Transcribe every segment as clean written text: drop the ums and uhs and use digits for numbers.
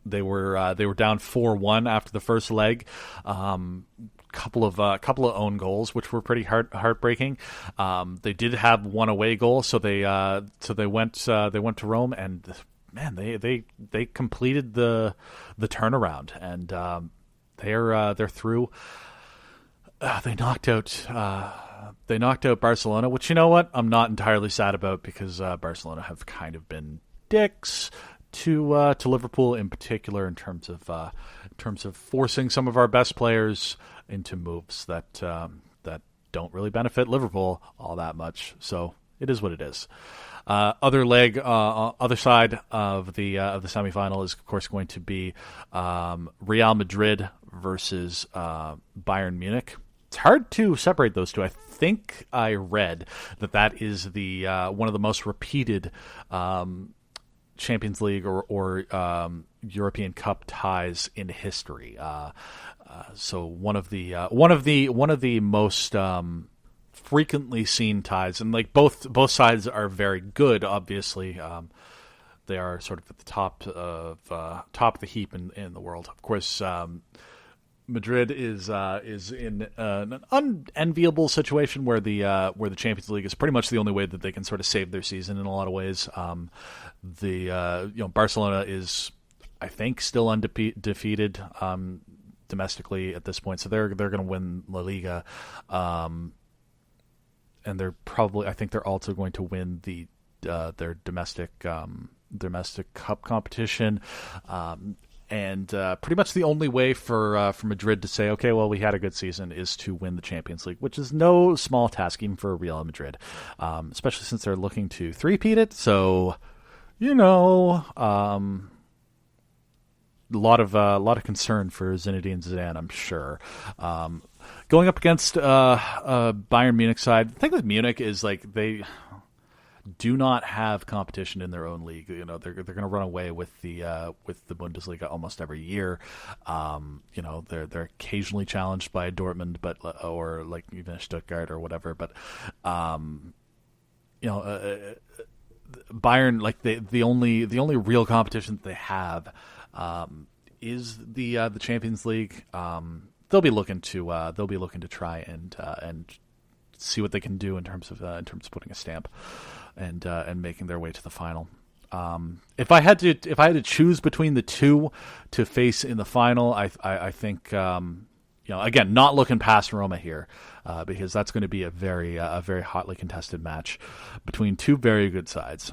They were down 4-1 after the first leg. Couple of own goals, which were pretty heartbreaking. They did have one away goal, so they went to Rome, and man, they completed the turnaround, and they're through. They knocked out Barcelona, which, you know what, I'm not entirely sad about, because Barcelona have kind of been dicks to Liverpool in particular, in terms of forcing some of our best players into moves that don't really benefit Liverpool all that much. So it is what it is. Other side of the semifinal is, of course, going to be Real Madrid versus Bayern Munich. It's hard to separate those two. I think I read that is the one of the most repeated Champions League or European Cup ties in history. So one of the most frequently seen ties, and like both sides are very good. Obviously, they are sort of at the top of the heap in the world. Of course, Madrid is in an unenviable situation where the Champions League is pretty much the only way that they can sort of save their season in a lot of ways. Barcelona is, I think, still undefeated domestically at this point, so they're going to win La Liga, and I think they're also going to win their domestic cup competition. And pretty much the only way for Madrid to say, okay, well, we had a good season, is to win the Champions League, which is no small task even for Real Madrid, especially since they're looking to three-peat it. So, a lot of concern for Zinedine Zidane, I'm sure. Going up against Bayern Munich side, the thing with Munich is like they do not have competition in their own league. They're going to run away with the Bundesliga almost every year. They're occasionally challenged by Dortmund, or like even Stuttgart or whatever. But Bayern, like the only real competition that they have is the Champions League. They'll be looking to try and see what they can do in terms of putting a stamp and making their way to the final. If I had to choose between the two to face in the final, I think again, not looking past Roma here, because that's going to be a very hotly contested match between two very good sides.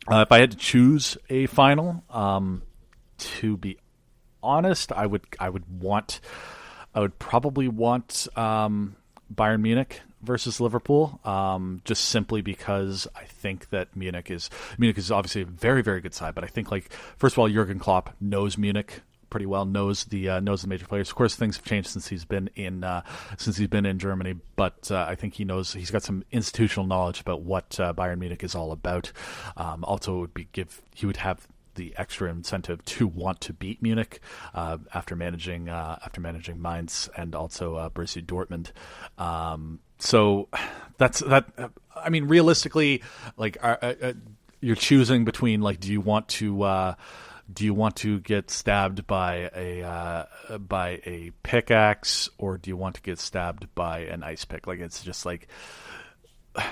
If I had to choose a final, to be honest, I would probably want Bayern Munich versus Liverpool, just simply because I think that Munich is obviously a very, very good side, but I think, like, first of all, Jurgen Klopp knows Munich pretty well, knows the major players. Of course, things have changed since he's been in Germany, but I think he's got some institutional knowledge about what Bayern Munich is all about. Also, he would have the extra incentive to want to beat Munich after managing Mainz and also Borussia Dortmund. So that's that. I mean, realistically, like, you're choosing between, like, do you want to get stabbed by a pickaxe, or do you want to get stabbed by an ice pick? Like, it's just like,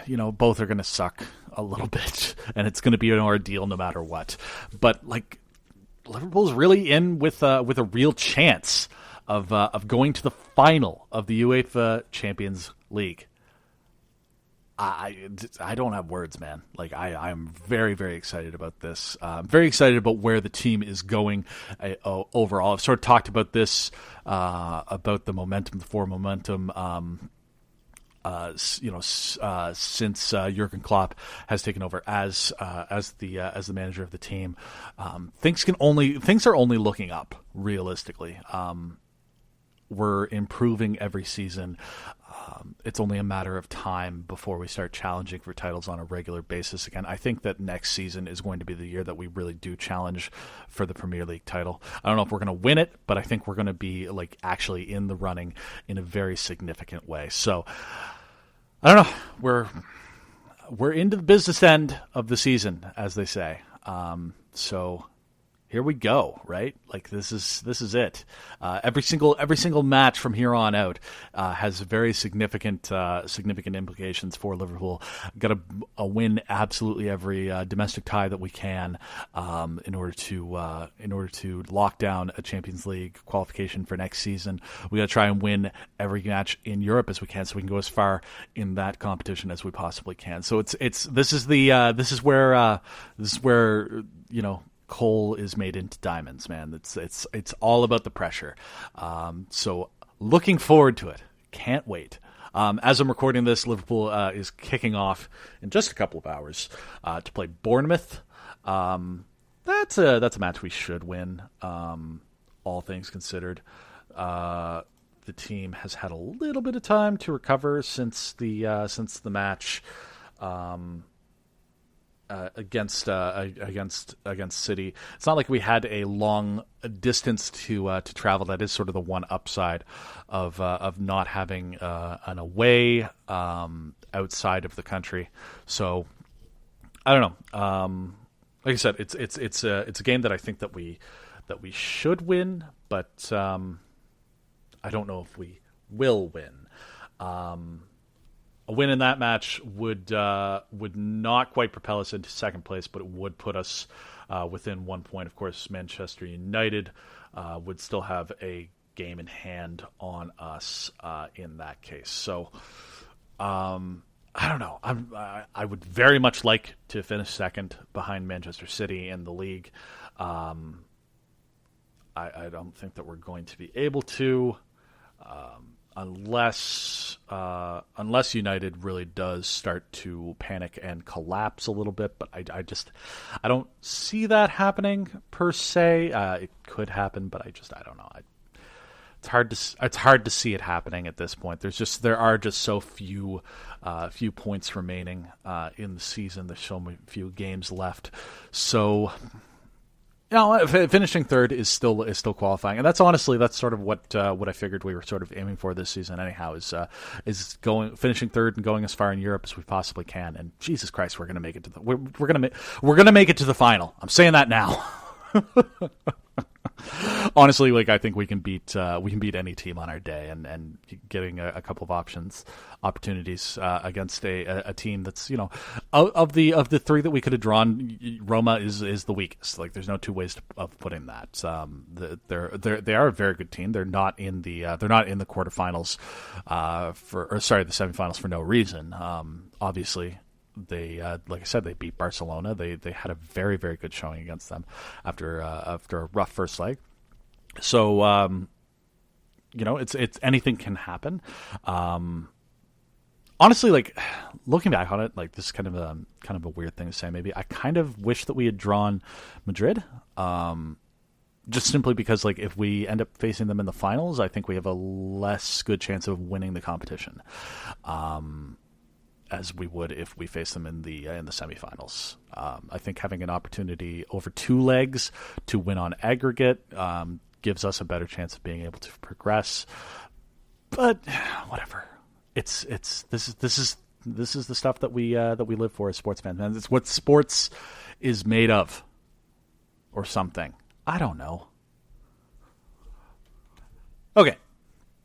both are going to suck a little bit, and it's going to be an ordeal no matter what. But, like, Liverpool's really in with a real chance of going to the final of the UEFA Champions League. I don't have words, man. Like, I'm very, very excited about this. I'm very excited about where the team is going overall. I've sort of talked about this, about the forward momentum, since Jurgen Klopp has taken over as the manager of the team. Things are only looking up, realistically. We're improving every season. It's only a matter of time before we start challenging for titles on a regular basis again. I think that next season is going to be the year that we really do challenge for the Premier League title. I don't know if we're going to win it, but I think we're going to be, like, actually in the running in a very significant way. So I don't know. We're into the business end of the season, as they say. So here we go, right? Like this is it. Every single match from here on out has very significant implications for Liverpool. Got to win absolutely every domestic tie that we can in order to lock down a Champions League qualification for next season. We got to try and win every match in Europe as we can, so we can go as far in that competition as we possibly can. So this is where coal is made into diamonds, man. It's all about the pressure. So looking forward to it. Can't wait. As I'm recording this, Liverpool is kicking off in just a couple of hours to play Bournemouth. That's a match we should win, all things considered. The team has had a little bit of time to recover since the match against City. It's not like we had a long distance to travel. That is sort of the one upside of not having an away outside of the country. So I don't know. Like I said, it's a game that I think that we should win, but I don't know if we will win. A win in that match would not quite propel us into second place, but it would put us within 1 point. Of course, Manchester United would still have a game in hand on us in that case. So I don't know. I would very much like to finish second behind Manchester City in the league. I don't think that we're going to be able to. Unless United really does start to panic and collapse a little bit, but I don't see that happening per se. It could happen, but I don't know. It's hard to see it happening at this point. There are just so few points remaining in the season. There's so few games left, so. Finishing third is still qualifying, and that's sort of what I figured we were sort of aiming for this season. Anyhow, is finishing third and going as far in Europe as we possibly can. And Jesus Christ, we're gonna make it to we're gonna make it to the final. I'm saying that now. Honestly, like I think we can beat any team on our day, and getting a couple of opportunities against a team that's of the three that we could have drawn, Roma is the weakest. Like there's no two ways of putting that. They are a very good team. They're not in the quarterfinals the semifinals for no reason. Obviously. They, like I said, they beat Barcelona. They had a very, very good showing against them after a rough first leg. So, it's anything can happen. Honestly, like looking back on it, like this is kind of a weird thing to say. Maybe I kind of wish that we had drawn Madrid. Just simply because, like, if we end up facing them in the finals, I think we have a less good chance of winning the competition. As we would if we face them in the semifinals. I think having an opportunity over two legs to win on aggregate gives us a better chance of being able to progress. But whatever, this is the stuff that we live for as sports fans. Man, it's what sports is made of, or something. I don't know. Okay,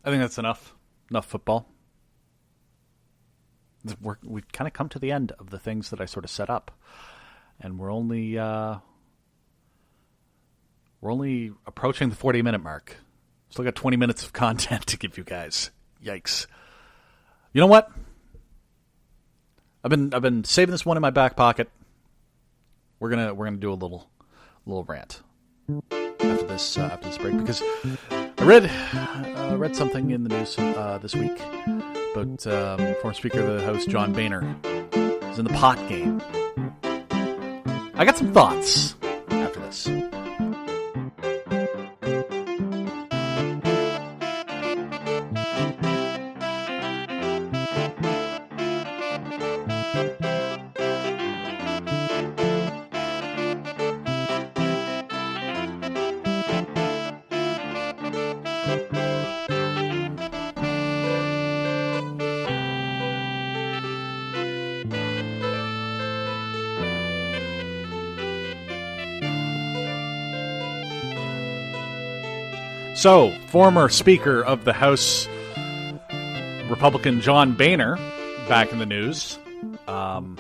I think that's enough. Enough football. We've kind of come to the end of the things that I sort of set up, and we're only approaching the 40-minute mark. Still got 20 minutes of content to give you guys. Yikes! You know what? I've been saving this one in my back pocket. We're gonna do a little rant after this break, because I read something in the news this week. But former Speaker of the House John Boehner is in the pot game. I got some thoughts after this. So, former Speaker of the House, Republican John Boehner, back in the news. Now,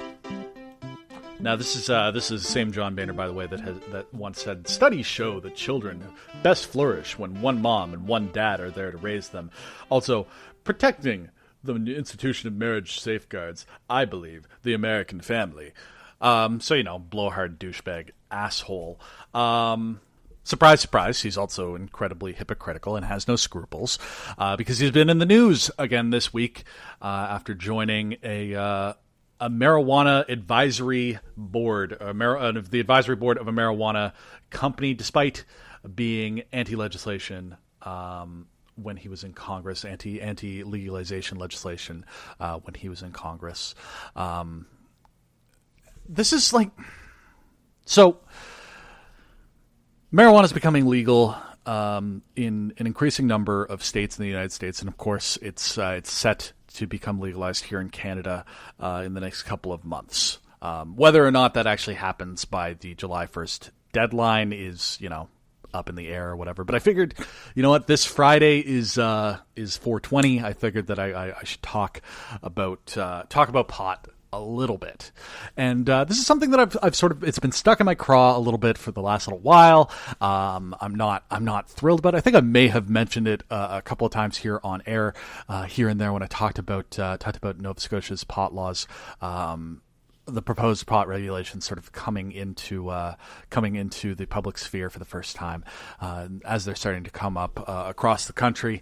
this is the same John Boehner, by the way, that once said, "Studies show that children best flourish when one mom and one dad are there to raise them. Also, protecting the institution of marriage safeguards, I believe, the American family." So, blowhard douchebag asshole. Surprise, surprise, he's also incredibly hypocritical and has no scruples because he's been in the news again this week after joining a marijuana advisory board, the advisory board of a marijuana company, despite being anti-legislation when he was in Congress, anti-legalization legislation when he was in Congress. This is like... So... Marijuana is becoming legal in an increasing number of states in the United States, and of course, it's set to become legalized here in Canada in the next couple of months. Whether or not that actually happens by the July 1st deadline is, up in the air or whatever. But I figured, this Friday is 420. I figured that I should talk about pot a little bit. And this is something that I've sort of, it's been stuck in my craw a little bit for the last little while. I'm not thrilled about it. I think I may have mentioned it a couple of times here on air, here and there when I talked about Nova Scotia's pot laws, the proposed pot regulations sort of coming into the public sphere for the first time, as they're starting to come up across the country.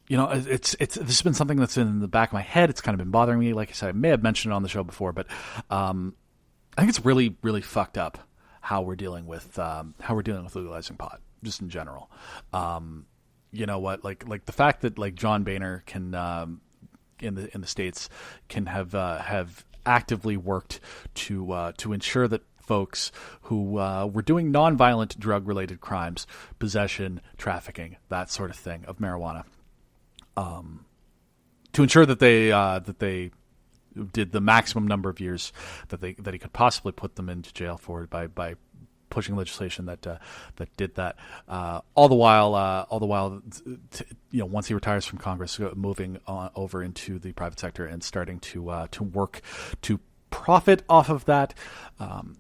This has been something that's in the back of my head. It's kind of been bothering me. Like I said, I may have mentioned it on the show before, but I think it's really, really fucked up how we're dealing with legalizing pot, just in general. You know what? Like the fact that like John Boehner can in the States can have actively worked to ensure that folks who were doing nonviolent drug-related crimes, possession, trafficking, that sort of thing of marijuana. To ensure that they did the maximum number of years that he could possibly put them into jail for by pushing legislation that did that. All the while, once he retires from Congress, moving over into the private sector and starting to work to profit off of that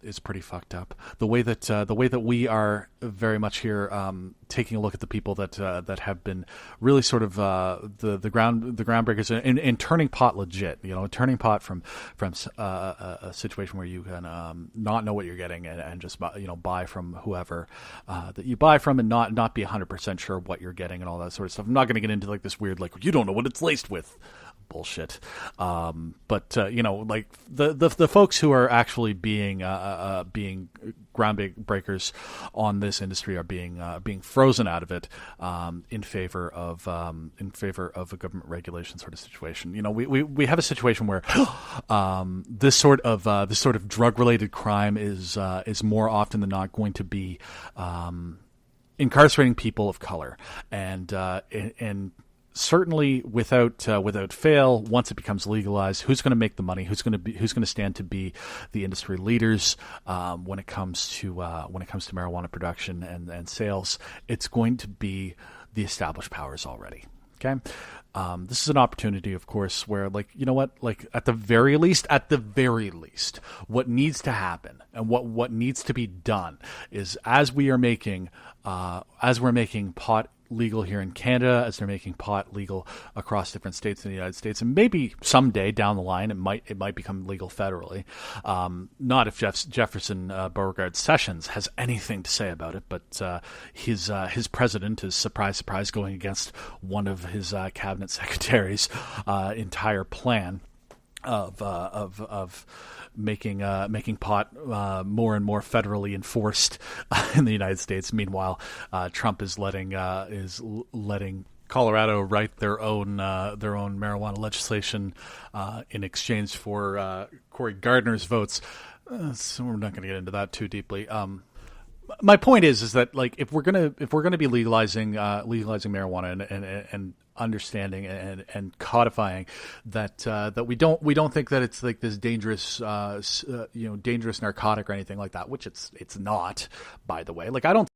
is pretty fucked up. The way that we are very much here taking a look at the people that have been really sort of the groundbreakers in turning pot legit. Turning pot from a situation where you can not know what you're getting and just buy from whoever that you buy from and not be 100% sure what you're getting and all that sort of stuff. I'm not going to get into like this weird you don't know what it's laced with bullshit. But the folks who are actually being groundbreakers on this industry are being frozen out of it in favor of a government regulation sort of situation. We have a situation where this sort of drug related crime is more often than not going to be incarcerating people of color and certainly without fail, once it becomes legalized, who's going to make the money? Who's going to stand to be the industry leaders when it comes to marijuana production and sales? It's going to be the established powers already. Okay, this is an opportunity, of course, where at the very least, what needs to happen and what needs to be done is as we're making pot legal here in Canada, as they're making pot legal across different states in the United States, and maybe someday down the line it might become legal federally. Not if Jefferson Beauregard Sessions has anything to say about it, but his president is surprise going against one of his cabinet secretaries' entire plan of making pot more and more federally enforced in the United States. Meanwhile, Trump is letting Colorado write their own marijuana legislation in exchange for Cory Gardner's votes. So we're not going to get into that too deeply. My point is that if we're gonna be legalizing marijuana and understanding and codifying that we don't think that it's like this dangerous dangerous narcotic or anything like that, which it's not, by the way. I don't